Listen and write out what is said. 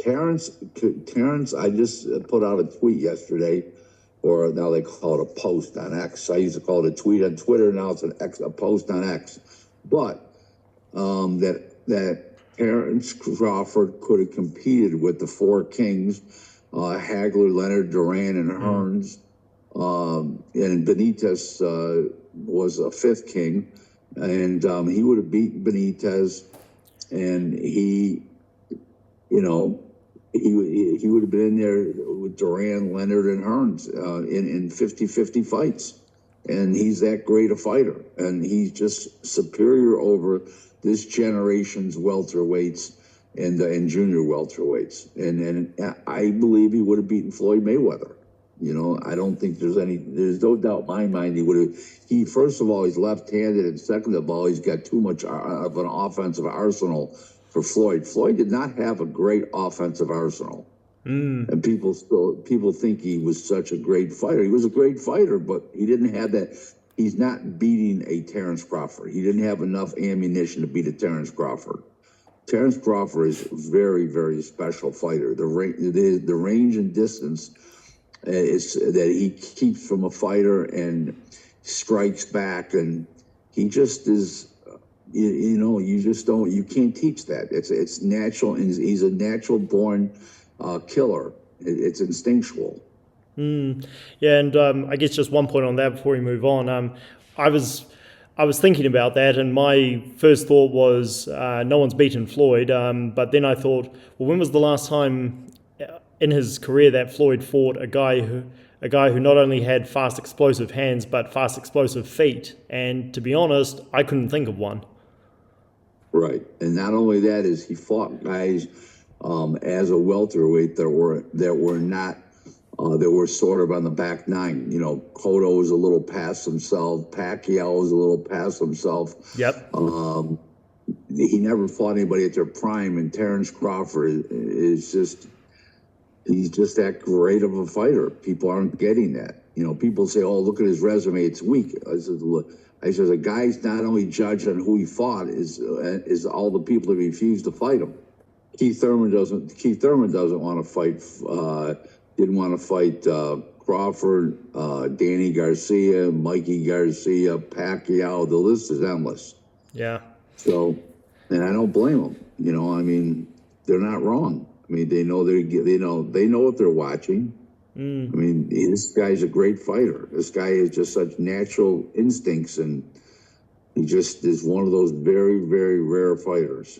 Terrence, I just put out a tweet yesterday, or now they call it a post on X. I used to call it a tweet on Twitter. Now it's a post on X. But that Terence Crawford could have competed with the four kings, Hagler, Leonard, Duran, and Hearns. And Benitez was a fifth king, and he would have beaten Benitez, and he would have been in there with Duran, Leonard, and Hearns in 50-50 fights. And he's that great a fighter, and he's just superior over this generation's welterweights and junior welterweights. And I believe he would have beaten Floyd Mayweather. I don't think there's no doubt in my mind he would have. First of all, he's left-handed, and second of all, he's got too much of an offensive arsenal for Floyd. Floyd did not have a great offensive arsenal. And people think he was such a great fighter. He was a great fighter, but he didn't have that. He's not beating a Terence Crawford. He didn't have enough ammunition to beat a Terence Crawford. Terence Crawford is a very, very special fighter. The range and distance is that he keeps from a fighter and strikes back, and he just is. You can't teach that. It's natural, and he's a natural born killer. It's instinctual. Yeah, and I guess just one point on that before we move on. I was thinking about that, and my first thought was no one's beaten Floyd. But then I thought, well, when was the last time in his career that Floyd fought a guy who not only had fast, explosive hands but fast, explosive feet? And to be honest, I couldn't think of one. Right, and not only that is he fought guys as a welterweight that were sort of on the back nine. Cotto was a little past himself. Pacquiao was a little past himself. Yep. He never fought anybody at their prime, and Terence Crawford he's just that great of a fighter. People aren't getting that. People say, "Oh, look at his resume; it's weak." I said, a guy's not only judged on who he fought is all the people that refused to fight him. Keith Thurman doesn't want to fight. Didn't want to fight Crawford, Danny Garcia, Mikey Garcia, Pacquiao. The list is endless. Yeah. So, and I don't blame them. They're not wrong. They know they know what they're watching. This guy's a great fighter. This guy has just such natural instincts, and he just is one of those very, very rare fighters.